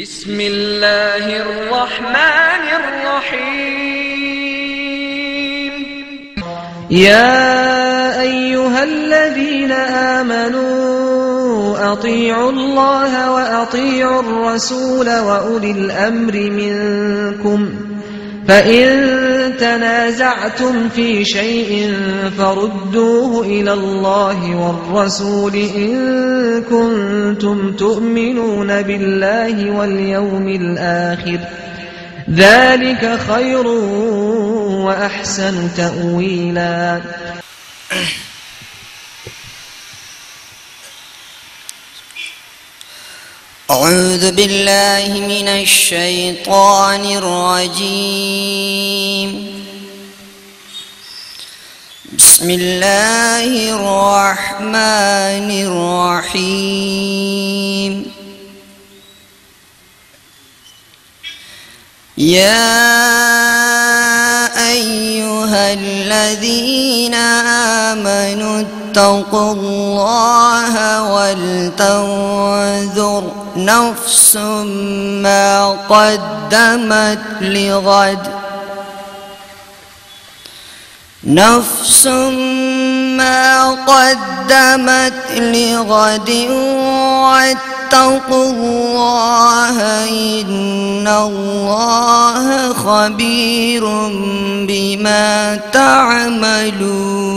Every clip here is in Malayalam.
بسم الله الرحمن الرحيم يا أيها الذين آمنوا أطيعوا الله وأطيعوا الرسول وأولي الأمر منكم فإن تنازعتم في شيء فردوه إلى الله والرسول إن كنتم تؤمنون بالله واليوم الآخر ذلك خير وأحسن تأويلا. أعوذ بالله من الشيطان الرجيم. بسم الله الرحمن الرحيم. يا أيها الذين آمنوا اتقوا الله ولتنظر نفس ما قدمت لغد واتقوا الله إن الله خبير بما تعملون.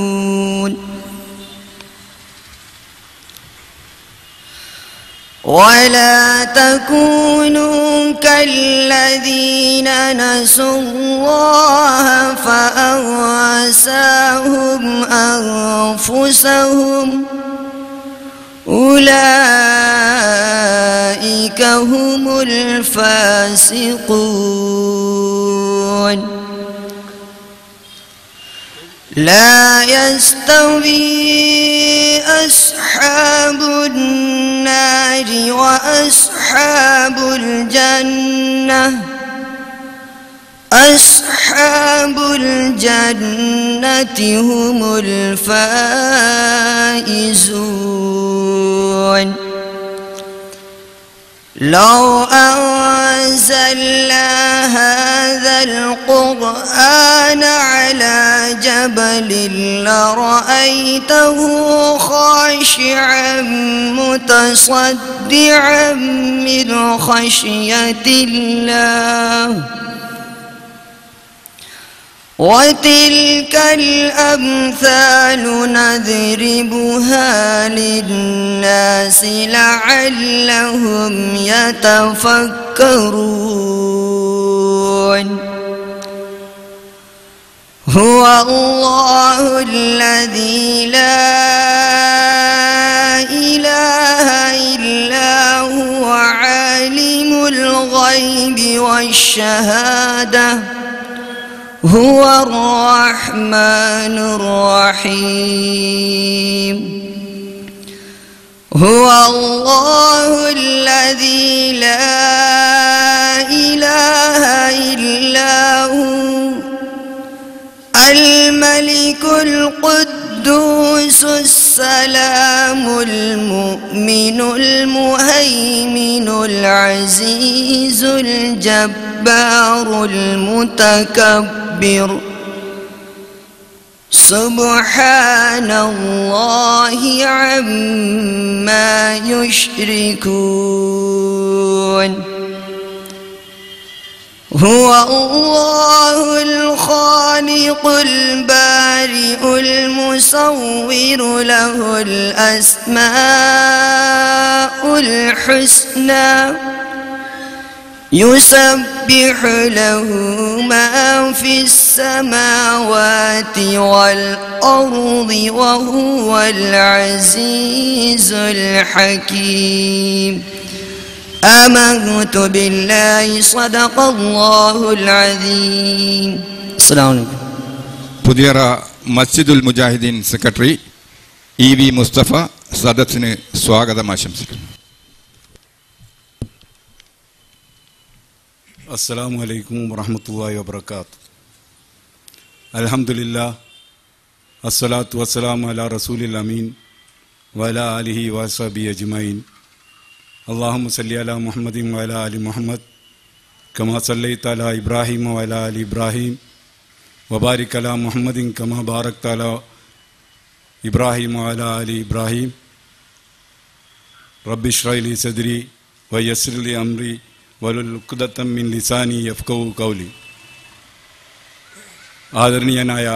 ولا تكونوا كالذين نسوا الله فأنساهم أنفسهم أولئك هم الفاسقون. لا يستوي أصحاب النار وأصحاب الجنة هم الفائزون. لو أنزلنا هذا القرآن على جبل لرأيته خاشعا متصدعا من خشية الله. وتلك الأمثال نضربها للناس لعلهم يتفكرون. هو الله الذي لا إله إلا هو عالم الغيب والشهادة هو الرحمن الرحيم. هو الله الذي لا إله إلا هو الملك القدوس السلام المؤمن المهيمن العزيز الجبار المتكبر سبحان الله عما يشركون. هو الله الخالق البارئ المصور له الأسماء الحسنى يسبح له ما في السماوات والأرض وهو العزيز الحكيم. آمنت بالله صدق الله العظيم. السلام عليكم. പുതിയറ മസ്ജിദുൽ മുജാഹിദീൻ സെക്രട്ടറി ഇ.വി. മുസ്തഫ സദസ്സിന് സ്വാഗതം ആശംസിക്കുന്നു. അസ്സലാമു അലൈക്കും വറഹ്മത്തുള്ളാഹി വബറകാതുഹു. അൽഹംദുലില്ലാഹ് അസ്സലാത്തു വസ്സലാമു അലാ റസൂലിൽ അമീൻ വഅലാ ആലിഹി വസഹ്ബിഹി അജ്മഈൻ. اللهم صل على محمد وعلى آل محمد كما صليت على إبراهيم وعلى آل إبراهيم وبارك على محمد كما باركت على إبراهيم وعلى آل إبراهيم رب اشرح لي صدري ويسر لي أمري واحلل عقدة من لساني يفقهوا قولي. ആദരണീയനായ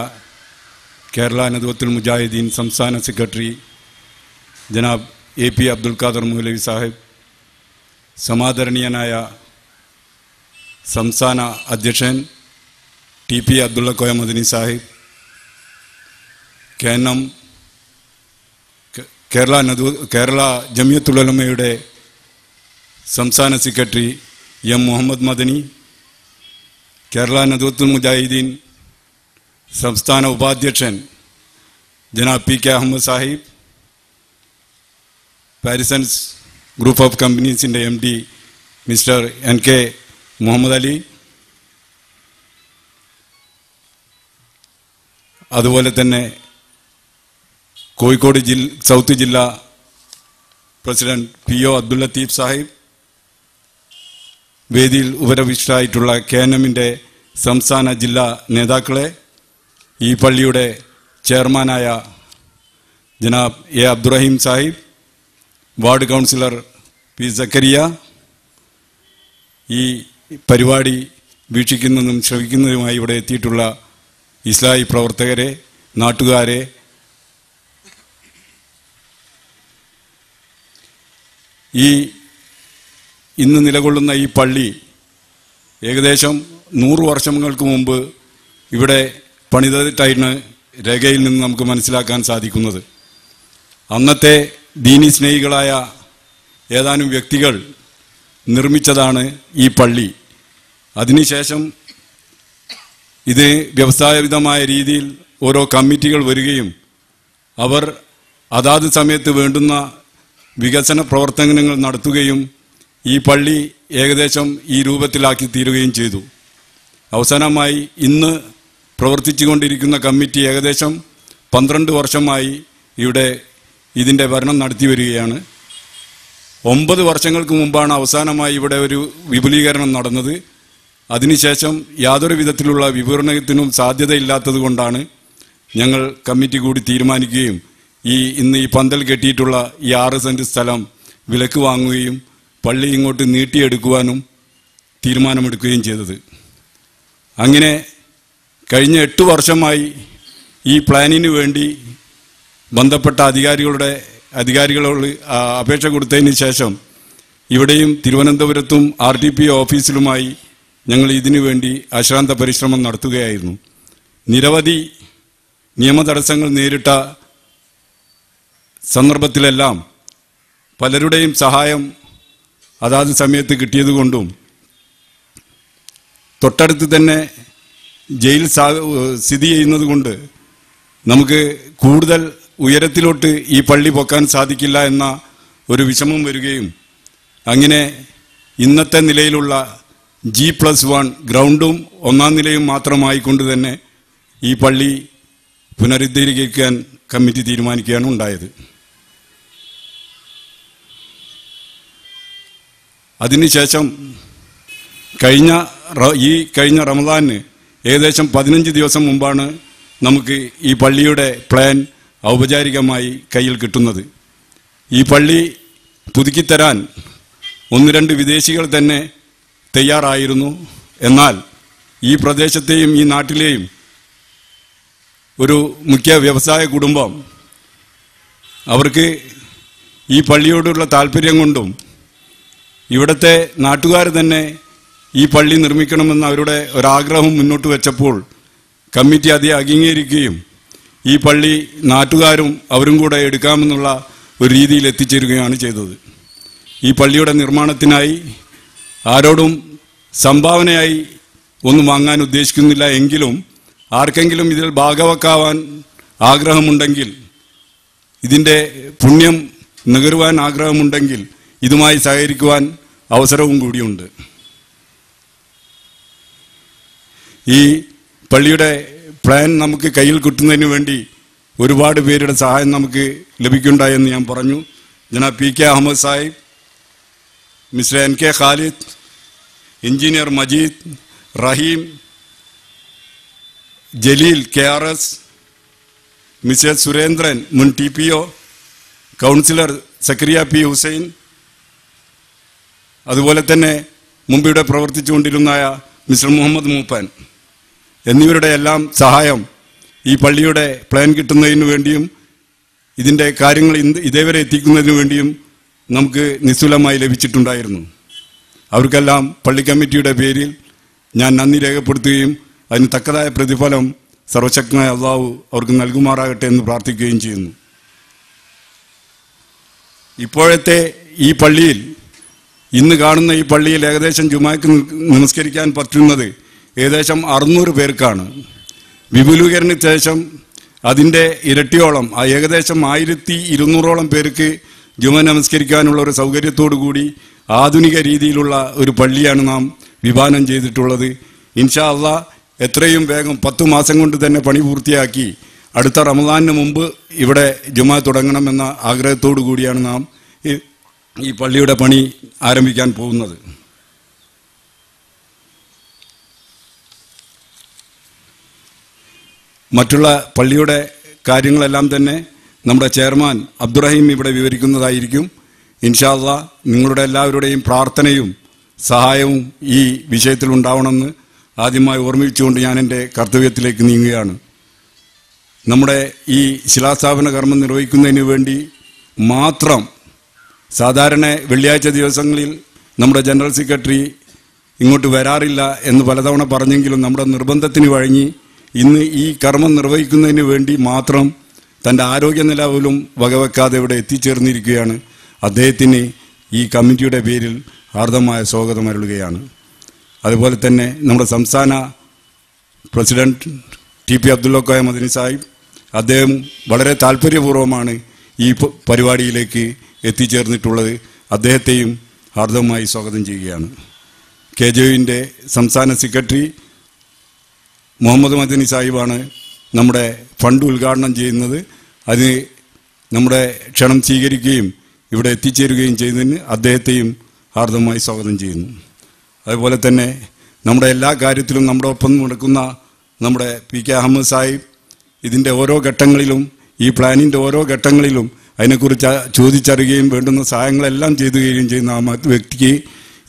കേരള നദ്വത്തുൽ മുജാഹിദീൻ സംസ്ഥാന സെക്രട്ടറി ജനാബ് AP അബ്ദുൽ ഖാദർ മൗലവി സാഹിബ്, സമാദരണീയനായ സംസ്ഥാന അധ്യക്ഷൻ TP അബ്ദുള്ള കോയ മദനി സാഹിബ്, KNM കേരള ജമിയത്തുൽ ഉലമയുടെ സംസ്ഥാന സെക്രട്ടറി M മുഹമ്മദ് മദനി, കേരള നദ്വത്തുൽ മുജാഹിദീൻ സംസ്ഥാന ഉപാധ്യക്ഷൻ ജനാബ് PK Ahmed Sahib, Parisons group of കമ്പനീസിൻ്റെ MD mister NK Muhammad Ali, അതുപോലെ തന്നെ കോഴിക്കോട് സൗത്ത് ജില്ലാ പ്രസിഡന്റ് PO അബ്ദുൽ ലത്തീഫ് സാഹിബ്, വേദിയിൽ ഉപരവിഷ്ടരായിട്ടുള്ള KNMൻ്റെ സംസ്ഥാന ജില്ലാ നേതാക്കളെ, ഈ പള്ളിയുടെ ചെയർമാനായ ജനാബ് A Abdurahim Sahib, ward councillor P Zakariya, ഈ പരിപാടി വീക്ഷിക്കുന്നതും ശ്രവിക്കുന്നതുമായി ഇവിടെ എത്തിയിട്ടുള്ള ഇസ്ലാഹി പ്രവർത്തകരെ, നാട്ടുകാരെ, ഈ ഇന്ന് നിലകൊള്ളുന്ന ഈ പള്ളി ഏകദേശം 100 വർഷങ്ങൾക്ക് മുമ്പ് ഇവിടെ പണിതിട്ടാണ് രേഖയിൽ നിന്ന് നമുക്ക് മനസ്സിലാക്കാൻ സാധിക്കുന്നത്. അന്നത്തെ ദീനി സ്നേഹികളായ ഏതാനും വ്യക്തികൾ നിർമ്മിച്ചതാണ് ഈ പള്ളി. അതിനുശേഷം ഇത് വ്യവസായവിധമായ രീതിയിൽ ഓരോ കമ്മിറ്റികൾ വരികയും അവർ അതാത് സമയത്ത് വേണ്ടുന്ന വികസന പ്രവർത്തനങ്ങൾ നടത്തുകയും ഈ പള്ളി ഏകദേശം ഈ രൂപത്തിലാക്കി തീരുകയും ചെയ്തു. അവസാനമായി ഇന്ന് പ്രവർത്തിച്ചുകൊണ്ടിരിക്കുന്ന കമ്മിറ്റി ഏകദേശം 12 വർഷമായി ഇവിടെ ഇതിൻ്റെ ഭരണം നടത്തി വരികയാണ്. 9 വർഷങ്ങൾക്ക് മുമ്പാണ് അവസാനമായി ഇവിടെ ഒരു വിപുലീകരണം നടന്നത്. അതിനുശേഷം യാതൊരു വിധത്തിലുള്ള വിപുലീകരണത്തിനും സാധ്യതയില്ലാത്തത് കൊണ്ടാണ് ഞങ്ങൾ കമ്മിറ്റി കൂടി തീരുമാനിക്കുകയും ഇന്ന് ഈ പന്തൽ കെട്ടിയിട്ടുള്ള ഈ 6 സെന്റ് സ്ഥലം വിലക്ക് വാങ്ങുകയും പള്ളി ഇങ്ങോട്ട് നീട്ടിയെടുക്കുവാനും തീരുമാനമെടുക്കുകയും ചെയ്തത്. അങ്ങനെ കഴിഞ്ഞ 8 വർഷമായി ഈ പ്ലാനിന് വേണ്ടി ബന്ധപ്പെട്ട അധികാരികളോട് അപേക്ഷ കൊടുത്തതിന് ശേഷം ഇവിടെയും തിരുവനന്തപുരത്തും RTP ഓഫീസിലുമായി ഞങ്ങൾ ഇതിനു വേണ്ടി അശ്രാന്ത പരിശ്രമം നടത്തുകയായിരുന്നു. നിരവധി നിയമതടസ്സങ്ങൾ നേരിട്ട സന്ദർഭത്തിലെല്ലാം പലരുടെയും സഹായം അതാത് സമയത്ത് കിട്ടിയതുകൊണ്ടും തൊട്ടടുത്ത് തന്നെ ജയിൽ സ്ഥിതി ചെയ്യുന്നത് കൊണ്ട് നമുക്ക് കൂടുതൽ ഉയരത്തിലോട്ട് ഈ പള്ളി പൊക്കാൻ സാധിക്കില്ല എന്ന ഒരു വിഷമം വരികയും അങ്ങനെ ഇന്നത്തെ നിലയിലുള്ള G+1 ഗ്രൗണ്ടും 1ാം നിലയും മാത്രമായിക്കൊണ്ട് തന്നെ ഈ പള്ളി പുനരുദ്ധരിക്കാൻ കമ്മിറ്റി തീരുമാനിക്കുകയാണ് ഉണ്ടായത്. അതിനുശേഷം കഴിഞ്ഞ റമദാനിന് ഏകദേശം 15 ദിവസം മുമ്പാണ് നമുക്ക് ഈ പള്ളിയുടെ പ്ലാൻ ഔപചാരികമായി കയ്യിൽ കിട്ടുന്നത്. ഈ പള്ളി പുതുക്കിത്തരാൻ 1-2 വിദേശികൾ തന്നെ തയ്യാറായിരുന്നു. എന്നാൽ ഈ പ്രദേശത്തെയും ഈ നാട്ടിലെയും ഒരു മുഖ്യ വ്യവസായ കുടുംബം അവർക്ക് ഈ പള്ളിയോടുള്ള താല്പര്യം കൊണ്ടും ഇവിടുത്തെ നാട്ടുകാർ തന്നെ ഈ പള്ളി നിർമ്മിക്കണമെന്ന് അവരുടെ ഒരാഗ്രഹം മുന്നോട്ട് വെച്ചപ്പോൾ കമ്മിറ്റി അത് അംഗീകരിക്കുകയും ഈ പള്ളി നാട്ടുകാരും അവരും കൂടെ എടുക്കാമെന്നുള്ള ഒരു രീതിയിൽ എത്തിച്ചേരുകയാണ് ചെയ്തത്. ഈ പള്ളിയുടെ നിർമ്മാണത്തിനായി ആരോടും സംഭാവനയായി ഒന്നും വാങ്ങാൻ ഉദ്ദേശിക്കുന്നില്ല. എങ്കിലും ആർക്കെങ്കിലും ഇതിൽ ഭാഗവക്കാവാൻ ആഗ്രഹമുണ്ടെങ്കിൽ, ഇതിൻ്റെ പുണ്യം നുകരുവാൻ ആഗ്രഹമുണ്ടെങ്കിൽ ഇതുമായി സഹകരിക്കുവാൻ അവസരവും കൂടിയുണ്ട്. ഈ പള്ളിയുടെ പ്ലാൻ നമുക്ക് കയ്യിൽ കിട്ടുന്നതിന് വേണ്ടി ഒരുപാട് പേരുടെ സഹായം നമുക്ക് ലഭിക്കുന്നുണ്ടായെന്ന് ഞാൻ പറഞ്ഞു. ജനാബ് PK Ahmed Sahib, mister NK Khalid, engineer Majeed, Rahim, Jaleel KRS, mister Surendran മുൻ TPO, councillor Zakariya P. Hussain, അതുപോലെ തന്നെ മുമ്പിവിടെ പ്രവർത്തിച്ചുകൊണ്ടിരുന്ന മിസ്റ്റർ മുഹമ്മദ് മൂപ്പൻ എന്നിവരുടെ എല്ലാം സഹായം ഈ പള്ളിയുടെ പ്ലാൻ കിട്ടുന്നതിന് വേണ്ടിയും ഇതിൻ്റെ കാര്യങ്ങൾ ഇതേവരെ എത്തിക്കുന്നതിന് വേണ്ടിയും നമുക്ക് നിസ്തുലമായി ലഭിച്ചിട്ടുണ്ടായിരുന്നു. അവർക്കെല്ലാം പള്ളി കമ്മിറ്റിയുടെ പേരിൽ ഞാൻ നന്ദി രേഖപ്പെടുത്തുകയും അതിന് തക്കതായ പ്രതിഫലം സർവശക്തനായ അള്ളാഹു അവർക്ക് നൽകുമാറാകട്ടെ എന്ന് പ്രാർത്ഥിക്കുകയും ചെയ്യുന്നു. ഇപ്പോഴത്തെ ഈ പള്ളിയിൽ, ഇന്ന് കാണുന്ന ഈ പള്ളിയിൽ ഏകദേശം ജുമാക്ക് നമസ്കരിക്കാൻ പറ്റുന്നത് ഏകദേശം 600 പേർക്കാണ്. വിപുലീകരണത്തിന് ശേഷം അതിൻ്റെ ഇരട്ടിയോളം, ഏകദേശം 1200ഓളം പേർക്ക് ജുമ നമസ്കരിക്കാനുള്ള ഒരു സൗകര്യത്തോടു കൂടി ആധുനിക രീതിയിലുള്ള ഒരു പള്ളിയാണ് നാം വിഭാവനം ചെയ്തിട്ടുള്ളത്. ഇൻഷാ അള്ളാ എത്രയും വേഗം 10 മാസം കൊണ്ട് തന്നെ പണി പൂർത്തിയാക്കി അടുത്ത റമദാനിന് മുമ്പ് ഇവിടെ ജുമ തുടങ്ങണമെന്ന ആഗ്രഹത്തോടു കൂടിയാണ് നാം ഈ പള്ളിയുടെ പണി ആരംഭിക്കാൻ പോകുന്നത്. മറ്റുള്ള പള്ളിയുടെ കാര്യങ്ങളെല്ലാം തന്നെ നമ്മുടെ ചെയർമാൻ അബ്ദുറഹീം ഇവിടെ വിവരിക്കുന്നതായിരിക്കും. ഇൻഷാ അള്ളാ നിങ്ങളുടെ എല്ലാവരുടെയും പ്രാർത്ഥനയും സഹായവും ഈ വിഷയത്തിൽ ഉണ്ടാവണമെന്ന് ആദ്യമായി ഓർമ്മിച്ചുകൊണ്ട് ഞാൻ എൻ്റെ കർത്തവ്യത്തിലേക്ക് നീങ്ങുകയാണ്. നമ്മുടെ ഈ ശിലാസ്ഥാപന കർമ്മം നിർവഹിക്കുന്നതിന് വേണ്ടി മാത്രം സാധാരണ വെള്ളിയാഴ്ച ദിവസങ്ങളിൽ നമ്മുടെ ജനറൽ സെക്രട്ടറി ഇങ്ങോട്ട് വരാറില്ല എന്ന് പലതവണ പറഞ്ഞെങ്കിലും നമ്മുടെ നിർബന്ധത്തിന് വഴങ്ങി ഇന്ന് ഈ കർമ്മം നിർവഹിക്കുന്നതിന് വേണ്ടി മാത്രം തൻ്റെ ആരോഗ്യനില പോലും വകവെക്കാതെ ഇവിടെ എത്തിച്ചേർന്നിരിക്കുകയാണ്. അദ്ദേഹത്തിന് ഈ കമ്മിറ്റിയുടെ പേരിൽ ഹാർദമായ സ്വാഗതം അരുളുകയാണ്. അതുപോലെ തന്നെ നമ്മുടെ സംസ്ഥാന പ്രസിഡന്റ് TP അബ്ദുള്ള കോയ മദനി സാഹിബ്, അദ്ദേഹം വളരെ താല്പര്യപൂർവ്വമാണ് ഈ പരിപാടിയിലേക്ക് എത്തിച്ചേർന്നിട്ടുള്ളത്. അദ്ദേഹത്തെയും ഹാർദവമായി സ്വാഗതം ചെയ്യുകയാണ്. KJUവിൻ്റെ സംസ്ഥാന സെക്രട്ടറി മുഹമ്മദ് മദനി സാഹിബാണ് നമ്മുടെ ഫണ്ട് ഉദ്ഘാടനം ചെയ്യുന്നത്. അതിന് നമ്മുടെ ക്ഷണം സ്വീകരിക്കുകയും ഇവിടെ എത്തിച്ചേരുകയും ചെയ്യുന്നതിന് അദ്ദേഹത്തെയും ഹാർദവമായി സ്വാഗതം ചെയ്യുന്നു. അതുപോലെ തന്നെ നമ്മുടെ എല്ലാ കാര്യത്തിലും നമ്മുടെ ഒപ്പം നടക്കുന്ന നമ്മുടെ PK അഹമ്മദ് സാഹിബ് ഇതിൻ്റെ ഓരോ ഘട്ടങ്ങളിലും, ഈ പ്ലാനിൻ്റെ ഓരോ ഘട്ടങ്ങളിലും അതിനെക്കുറിച്ച് ചോദിച്ചറിയുകയും വേണ്ടുന്ന സഹായങ്ങളെല്ലാം ചെയ്തുകയും ചെയ്യുന്ന ആ വ്യക്തിക്ക്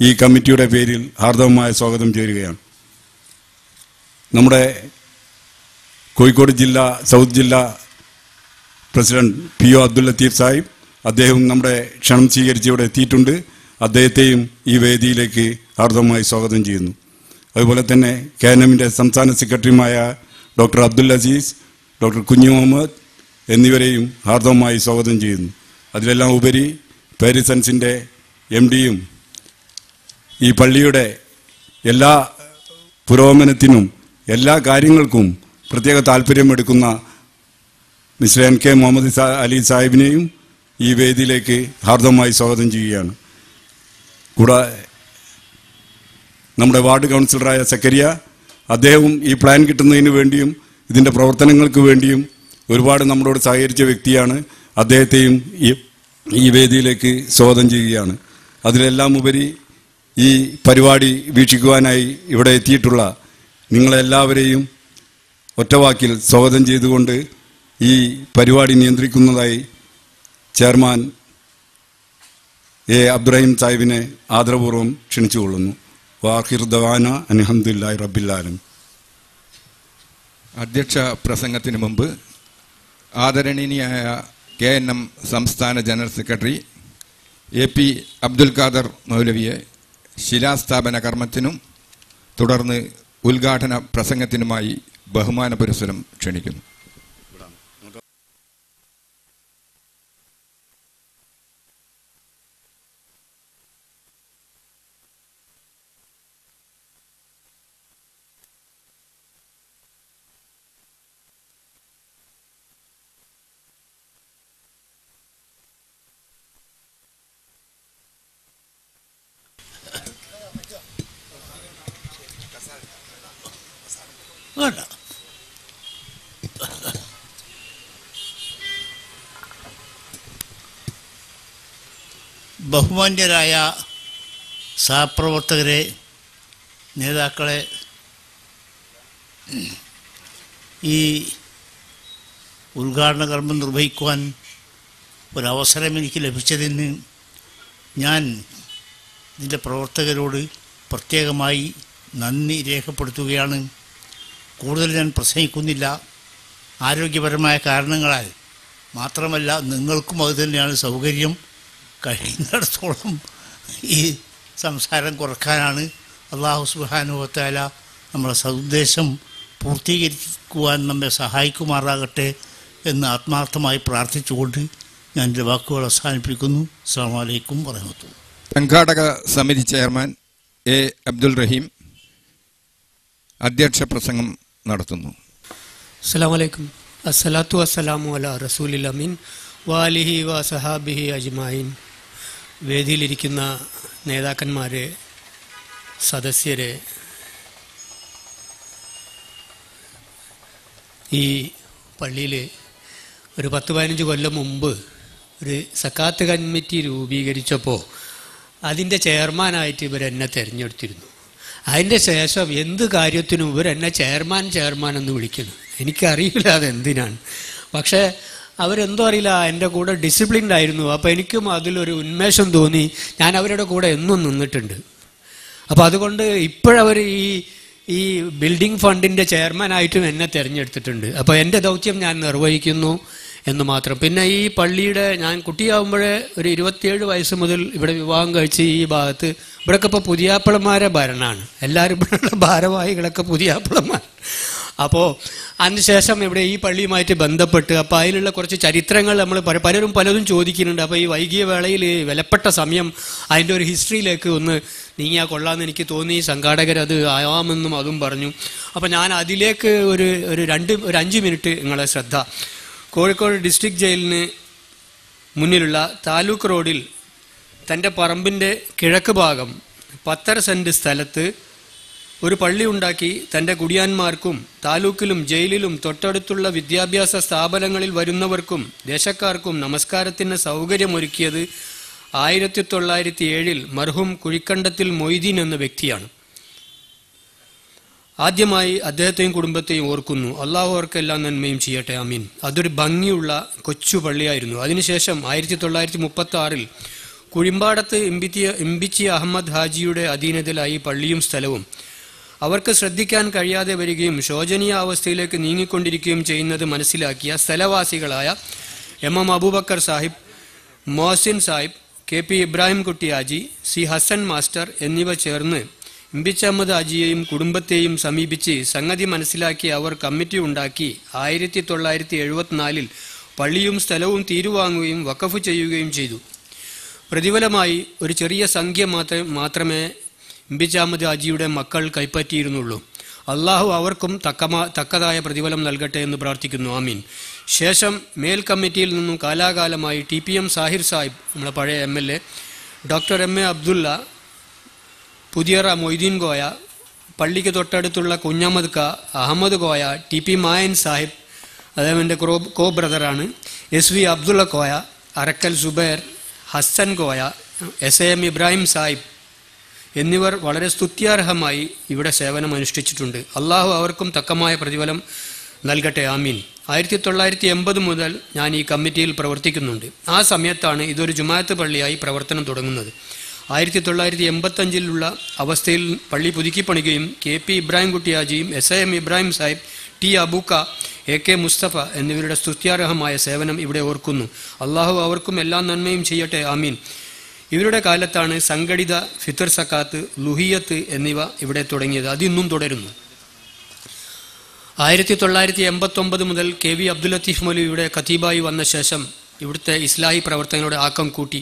ഈ കമ്മിറ്റിയുടെ പേരിൽ ഹാർദവമായ സ്വാഗതം ചേരുകയാണ്. നമ്മുടെ കോഴിക്കോട് ജില്ല സൗത്ത് ജില്ലാ പ്രസിഡന്റ് PO അബ്ദുൽ ലത്തീഫ് സാഹിബ്, അദ്ദേഹം നമ്മുടെ ക്ഷണം സ്വീകരിച്ച് ഇവിടെ എത്തിയിട്ടുണ്ട്. അദ്ദേഹത്തെയും ഈ വേദിയിലേക്ക് ഹാർദവമായി സ്വാഗതം ചെയ്യുന്നു. അതുപോലെ തന്നെ KNMൻ്റെ സംസ്ഥാന സെക്രട്ടറിയുമായ ഡോക്ടർ അബ്ദുൽ അസീസ്, ഡോക്ടർ കുഞ്ഞു മുഹമ്മദ് എന്നിവരെയും ഹാർദവമായി സ്വാഗതം ചെയ്യുന്നു. അതിലെല്ലാം ഉപരി പാരിസൺസിൻ്റെ MDയും ഈ പള്ളിയുടെ എല്ലാ പുരോഗമനത്തിനും എല്ലാ കാര്യങ്ങൾക്കും പ്രത്യേക താല്പര്യമെടുക്കുന്ന മിസ്റ്റർ NK മുഹമ്മദ് അലി സാഹിബിനെയും ഈ വേദിയിലേക്ക് ഹാർദവമായി സ്വാഗതം ചെയ്യുകയാണ്. കൂടാതെ നമ്മുടെ വാർഡ് കൗൺസിലറായ സക്കരിയ, അദ്ദേഹവും ഈ പ്ലാൻ കിട്ടുന്നതിന് വേണ്ടിയും ഇതിൻ്റെ പ്രവർത്തനങ്ങൾക്ക് വേണ്ടിയും ഒരുപാട് നമ്മളോട് സഹകരിച്ച വ്യക്തിയാണ്. അദ്ദേഹത്തെയും ഈ വേദിയിലേക്ക് സ്വാഗതം ചെയ്യുകയാണ്. അതിലെല്ലാം ഉപരി ഈ പരിപാടി വീക്ഷിക്കുവാനായി ഇവിടെ എത്തിയിട്ടുള്ള നിങ്ങളെല്ലാവരെയും ഒറ്റവാക്കിൽ സ്വാഗതം ചെയ്തുകൊണ്ട് ഈ പരിപാടി നിയന്ത്രിക്കുന്നതായി ചെയർമാൻ അബ്ദുറഹീം സാഹിബിനെ ആദരപൂർവ്വം ക്ഷണിച്ചുകൊള്ളുന്നു. വാഖിർ ദവാന അൽഹംദുലില്ലാഹി റബ്ബിൽ ആലമീൻ. അധ്യക്ഷ പ്രസംഗത്തിന് മുമ്പ് ആദരണീയനായ KNM സംസ്ഥാന general secretary AP Abdul Khader മൗലവിയെ ശിലാസ്ഥാപന കർമ്മത്തിനും തുടർന്ന് ഉദ്ഘാടന പ്രസംഗത്തിനുമായി ബഹുമാന പുരസ്സരം ക്ഷണിക്കുന്നു. ബഹുമാന്യരായ സഹപ്രവർത്തകരെ, നേതാക്കളെ, ഈ ഉദ്ഘാടന കർമ്മം നിർവഹിക്കുവാൻ ഒരവസരം എനിക്ക് ലഭിച്ചതിന് ഞാൻ ഇതിൻ്റെ പ്രവർത്തകരോട് പ്രത്യേകമായി നന്ദി രേഖപ്പെടുത്തുകയാണ്. കൂടുതൽ ഞാൻ പ്രസംഗിക്കുന്നില്ല. ആരോഗ്യപരമായ കാരണങ്ങളാൽ മാത്രമല്ല, നിങ്ങൾക്കും അതുതന്നെയാണ് സൗകര്യം. കഴിയുന്നിടത്തോളം ഈ സംസാരം കുറക്കാനാണ്. അല്ലാഹു സുബ്ഹാനഹു വ തആല നമ്മുടെ സദുദ്ദേശം പൂർത്തീകരിക്കുവാൻ നമ്മെ സഹായിക്കുമാറാകട്ടെ എന്ന് ആത്മാർത്ഥമായി പ്രാർത്ഥിച്ചുകൊണ്ട് ഞാൻ എൻ്റെ വാക്കുകൾ അവസാനിപ്പിക്കുന്നു. അസ്സലാമു അലൈക്കും വറഹ്മത്തുള്ളാഹി. സംഘാടക സമിതി ചെയർമാൻ എ അബ്ദുൽ റഹീം അധ്യക്ഷ പ്രസംഗം നടത്തുന്നു. അസ്സലാമു അലൈക്കും. അസ്സലാത്തു വസ്സലാമു അലാ റസൂലിൽ അമീൻ വാലിഹി വ സഹാബിഹി അജ്മഈൻ. വേദിയിലിരിക്കുന്ന നേതാക്കന്മാരെ, സദസ്യരെ, ഈ പള്ളിയിൽ ഒരു 10-15 കൊല്ലം മുമ്പ് ഒരു സക്കാത്ത് കമ്മിറ്റി രൂപീകരിച്ചപ്പോൾ അതിൻ്റെ ചെയർമാനായിട്ട് ഇവരെന്നെ തിരഞ്ഞെടുത്തിരുന്നു. അതിൻ്റെ ശേഷം എന്ത് കാര്യത്തിനും ഇവരെന്നെ ചെയർമാൻ എന്ന് വിളിക്കുന്നു. എനിക്കറിയില്ല അതെന്തിനാണ്. പക്ഷേ അവരെന്തോ അറിയില്ല, എൻ്റെ കൂടെ ഡിസിപ്ലിൻഡ് ആയിരുന്നു. അപ്പോൾ എനിക്കും അതിലൊരു ഉന്മേഷം തോന്നി. ഞാൻ അവരുടെ കൂടെ എന്നും നിന്നിട്ടുണ്ട്. അപ്പോൾ അതുകൊണ്ട് ഇപ്പോഴവർ ഈ ബിൽഡിംഗ് ഫണ്ടിൻ്റെ ചെയർമാനായിട്ടും എന്നെ തിരഞ്ഞെടുത്തിട്ടുണ്ട്. അപ്പോൾ എൻ്റെ ദൗത്യം ഞാൻ നിർവഹിക്കുന്നു എന്ന് മാത്രം. പിന്നെ ഈ പള്ളിയുടെ, ഞാൻ കുട്ടിയാവുമ്പോഴേ ഒരു 27 വയസ്സ് മുതൽ ഇവിടെ വിവാഹം കഴിച്ച് ഈ ഭാഗത്ത് ഇവിടെയൊക്കെ ഇപ്പോൾ പുതിയാപ്പിളമാരെ ഭരണമാണ്. എല്ലാവരും ഇവിടെയുള്ള ഭാരവാഹികളൊക്കെ പുതിയാപ്പിളമാർ. അപ്പോൾ അതിനുശേഷം ഇവിടെ ഈ പള്ളിയുമായിട്ട് ബന്ധപ്പെട്ട് അപ്പോൾ അതിലുള്ള കുറച്ച് ചരിത്രങ്ങൾ നമ്മൾ പലതും ചോദിക്കുന്നുണ്ട്. അപ്പോൾ ഈ വൈകിയ വേളയിൽ വിലപ്പെട്ട സമയം അതിൻ്റെ ഒരു ഹിസ്റ്ററിയിലേക്ക് ഒന്ന് നീങ്ങിയാൽ കൊള്ളാമെന്ന് എനിക്ക് തോന്നി. സംഘാടകരത് ആവാമെന്നും അതും പറഞ്ഞു. അപ്പോൾ ഞാൻ അതിലേക്ക് ഒരു 5 മിനിറ്റ് നിങ്ങളെ ശ്രദ്ധ. കോഴിക്കോട് ഡിസ്ട്രിക്ട് ജയിലിന് മുന്നിലുള്ള താലൂക്ക് റോഡിൽ തൻ്റെ പറമ്പിൻ്റെ കിഴക്ക് ഭാഗം 10 സെൻറ്റ് സ്ഥലത്ത് ഒരു പള്ളി ഉണ്ടാക്കി തൻ്റെ കുടിയാന്മാർക്കും താലൂക്കിലും ജയിലിലും തൊട്ടടുത്തുള്ള വിദ്യാഭ്യാസ സ്ഥാപനങ്ങളിൽ വരുന്നവർക്കും ദേശക്കാർക്കും നമസ്കാരത്തിന് സൗകര്യമൊരുക്കിയത് 1907 മർഹൂം കുഴിക്കണ്ടത്തിൽ മൊയ്തീൻ എന്ന വ്യക്തിയാണ്. ആദ്യമായി അദ്ദേഹത്തെയും കുടുംബത്തെയും ഓർക്കുന്നു. അള്ളാഹു അവർക്കെല്ലാം നന്മയും ചെയ്യട്ടെ, ആമീൻ. അതൊരു ഭംഗിയുള്ള കൊച്ചു പള്ളിയായിരുന്നു. അതിനുശേഷം 1936 കുഴിമ്പാടത്ത് ഇമ്പിച്ചി അഹമ്മദ് ഹാജിയുടെ അധീനതയിലായി പള്ളിയും സ്ഥലവും. അവർക്ക് ശ്രദ്ധിക്കാൻ കഴിയാതെ വരികയും ശോചനീയ അവസ്ഥയിലേക്ക് നീങ്ങിക്കൊണ്ടിരിക്കുകയും ചെയ്യുന്നത് മനസ്സിലാക്കിയ സ്ഥലവാസികളായ MM Abubakar Sahib, Mohsin Sahib, KP Ibrahim Kutty Haji, C Hasan master എന്നിവ ചേർന്ന് ഇമ്പിച്ചി അഹമ്മദ് ഹാജിയെയും കുടുംബത്തെയും സമീപിച്ച് സംഗതി മനസ്സിലാക്കി അവർ കമ്മിറ്റി ഉണ്ടാക്കി 1974 പള്ളിയും സ്ഥലവും തീരുവാങ്ങുകയും വഖഫ് ചെയ്യുകയും ചെയ്തു. പ്രതിഫലമായി ഒരു ചെറിയ സംഖ്യ മാത്രമേ ഇമ്പിച്ചി അഹമ്മദ് ഹാജിയുടെ മക്കൾ കൈപ്പറ്റിയിരുന്നുള്ളൂ. അള്ളാഹു അവർക്കും തക്കതായ പ്രതിഫലം നൽകട്ടെ എന്ന് പ്രാർത്ഥിക്കുന്നു, ആമീൻ. ശേഷം മേൽ കമ്മിറ്റിയിൽ നിന്നും കാലാകാലമായി TPM സാഹിർ സാഹിബ്, നമ്മളെ പഴയ MLA, doctor MA Abdulla, Puthiyara Moideen Koya, പള്ളിക്ക് തൊട്ടടുത്തുള്ള കുഞ്ഞമ്മദ് ക, അഹമ്മദ് കോയ, TP മായൻ സാഹിബ്, അദ്ദേഹം എൻ്റെ കോ ബ്രദറാണ്, SV അബ്ദുള്ള കോയ, അറക്കൽ സുബൈർ, ഹസൻ കോയ, SAM ഇബ്രാഹിം സാഹിബ് എന്നിവർ വളരെ സ്തുത്യാർഹമായി ഇവിടെ സേവനം അനുഷ്ഠിച്ചിട്ടുണ്ട്. അള്ളാഹു അവർക്കും തക്കമായ പ്രതിഫലം നൽകട്ടെ, ആമീൻ. 1980 മുതൽ ഞാൻ ഈ കമ്മിറ്റിയിൽ പ്രവർത്തിക്കുന്നുണ്ട്. ആ സമയത്താണ് ഇതൊരു ജുമാഅത്ത് പള്ളിയായി പ്രവർത്തനം തുടങ്ങുന്നത്. 1985 അവസ്ഥയിൽ പള്ളി പുതുക്കിപ്പണിയുകയും KP Ibrahim Kutty ഹാജിയും SAM Ibrahim Sahib, T അബൂക്ക, AK Mustafa എന്നിവരുടെ സ്തുത്യാർഹമായ സേവനം ഇവിടെ ഓർക്കുന്നു. അള്ളാഹു അവർക്കും എല്ലാ നന്മയും ചെയ്യട്ടെ, ആമീൻ. ഇവരുടെ കാലത്താണ് സംഘടിത ഫിത്ർ സക്കാത്ത്, ലുഹിയത്ത് എന്നിവ ഇവിടെ തുടങ്ങിയത്. അതിന്നും തുടരുന്നു. 1989 മുതൽ KV അബ്ദുൽ ലത്തീഫ് മൗലവിയുടെ ഖതീബായി വന്ന ശേഷം ഇവിടുത്തെ ഇസ്ലാഹി പ്രവർത്തനങ്ങളുടെ ആക്കം കൂട്ടി.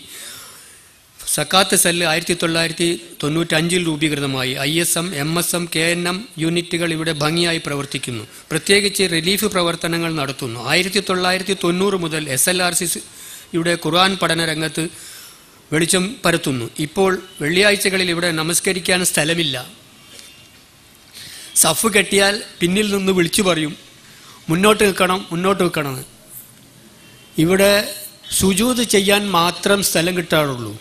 സക്കാത്ത് സെല്ല് 1995 രൂപീകൃതമായി. ISM, MSM, KNM യൂണിറ്റുകൾ ഇവിടെ ഭംഗിയായി പ്രവർത്തിക്കുന്നു. പ്രത്യേകിച്ച് റിലീഫ് പ്രവർത്തനങ്ങൾ നടത്തുന്നു. 1990 മുതൽ SLRC ഇവിടെ ഖുർആൻ പഠന രംഗത്ത് വെളിച്ചം പരത്തുന്നു. ഇപ്പോൾ വെള്ളിയാഴ്ചകളിൽ ഇവിടെ നമസ്കരിക്കാൻ സ്ഥലമില്ല. സഫ് കെട്ടിയാൽ പിന്നിൽ നിന്ന് വിളിച്ചു പറയും, മുന്നോട്ട് നിൽക്കണം. ഇവിടെ സുജൂദ് ചെയ്യാൻ മാത്രം സ്ഥലം കിട്ടാറുള്ളൂ.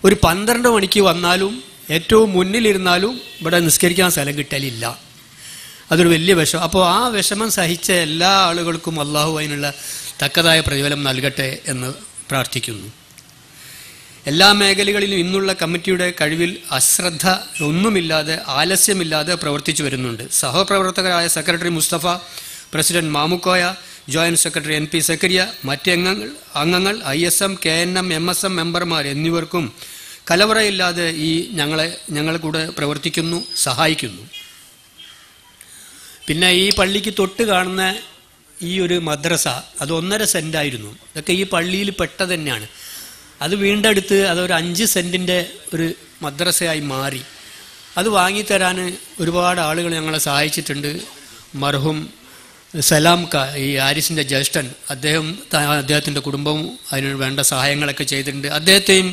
ഒരു 12 മണിക്ക് വന്നാലും ഏറ്റവും മുന്നിലിരുന്നാലും ഇവിടെ നിസ്കരിക്കാൻ സ്ഥലം കിട്ടലില്ല. അതൊരു വലിയ വിഷമം. അപ്പോൾ ആ വിഷമം സഹിച്ച എല്ലാ ആളുകൾക്കും അള്ളാഹു അതിനുള്ള തക്കതായ പ്രതിഫലം നൽകട്ടെ എന്ന് പ്രാർത്ഥിക്കുന്നു. എല്ലാ മേഖലകളിലും ഇന്നുള്ള കമ്മിറ്റിയുടെ കഴിവിൽ അശ്രദ്ധ ഒന്നുമില്ലാതെ ആലസ്യമില്ലാതെ പ്രവർത്തിച്ചു വരുന്നുണ്ട്. സഹപ്രവർത്തകരായ secretary Mustafa, president Mamukkoya, joint secretary NP Zakariya, മറ്റ് അംഗങ്ങൾ ISM, KNM, MSM മെമ്പർമാർ എന്നിവർക്കും കലവറയില്ലാതെ ഞങ്ങളെ കൂടെ പ്രവർത്തിക്കുന്നു, സഹായിക്കുന്നു. പിന്നെ ഈ പള്ളിക്ക് തൊട്ട് കാണുന്ന ഈ ഒരു മദ്രസ അത് 1.5 സെന്റായിരുന്നു. ഇതൊക്കെ ഈ പള്ളിയിൽ പെട്ട തന്നെയാണ്. അത് വീണ്ടെടുത്ത് അതൊരു 5 സെന്റിൻ്റെ ഒരു മദ്രസയായി മാറി. അത് വാങ്ങിത്തരാൻ ഒരുപാട് ആളുകൾ ഞങ്ങളെ സഹായിച്ചിട്ടുണ്ട്. മർഹൂം സലാം ഈ ആരിസിൻ്റെ ജ്യേഷ്ഠൻ, അദ്ദേഹത്തിൻ്റെ കുടുംബവും അതിന് വേണ്ട സഹായങ്ങളൊക്കെ ചെയ്തിട്ടുണ്ട്. അദ്ദേഹത്തെയും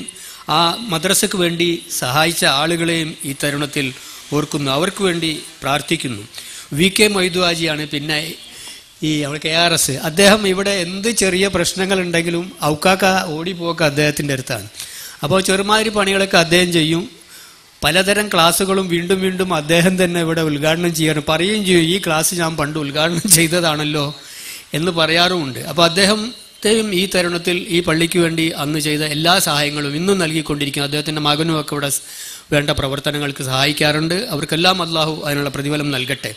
ആ മദ്രസയ്ക്ക് വേണ്ടി സഹായിച്ച ആളുകളെയും ഈ തരുണത്തിൽ ഓർക്കുന്നു, അവർക്ക് വേണ്ടി പ്രാർത്ഥിക്കുന്നു. VK മൊയ്തുവാജിയാണ്. പിന്നെ ഈ KRS അദ്ദേഹം ഇവിടെ എന്ത് ചെറിയ പ്രശ്നങ്ങളുണ്ടെങ്കിലും ഔക്കാക്ക ഓടിപ്പോക്ക് അദ്ദേഹത്തിൻ്റെ അടുത്താണ്. അപ്പോൾ ചെറുമാതിരി പണികളൊക്കെ അദ്ദേഹം ചെയ്യും. പലതരം ക്ലാസ്സുകളും വീണ്ടും വീണ്ടും അദ്ദേഹം തന്നെ ഇവിടെ ഉദ്ഘാടനം ചെയ്യാറും പറയുകയും ചെയ്യും, ഈ ക്ലാസ് ഞാൻ പണ്ട് ഉദ്ഘാടനം ചെയ്തതാണല്ലോ എന്ന് പറയാറുമുണ്ട്. അപ്പോൾ അദ്ദേഹത്തെയും ഈ തരുണത്തിൽ ഈ പള്ളിക്ക് വേണ്ടി അന്ന് ചെയ്ത എല്ലാ സഹായങ്ങളും ഇന്നും നൽകിക്കൊണ്ടിരിക്കുന്നു. അദ്ദേഹത്തിൻ്റെ മകനും ഒക്കെ ഇവിടെ വേണ്ട പ്രവർത്തനങ്ങൾക്ക് സഹായിക്കാറുണ്ട്. അവർക്കെല്ലാം അള്ളാഹു അതിനുള്ള പ്രതിഫലം നൽകട്ടെ.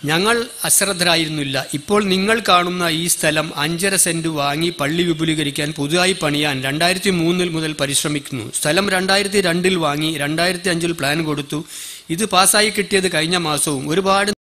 ഞങ്ങൾ അശ്രദ്ധരായിരുന്നില്ല. ഇപ്പോൾ നിങ്ങൾ കാണുന്ന ഈ സ്ഥലം 5.5 സെന്റ് വാങ്ങി പള്ളി വിപുലീകരിക്കാൻ പുതുതായി പണിയാൻ 2003 മുതൽ പരിശ്രമിക്കുന്നു. സ്ഥലം 2002 വാങ്ങി 2005 പ്ലാൻ കൊടുത്തു. ഇത് പാസ്സായി കിട്ടിയത് കഴിഞ്ഞ മാസവും. ഒരുപാട്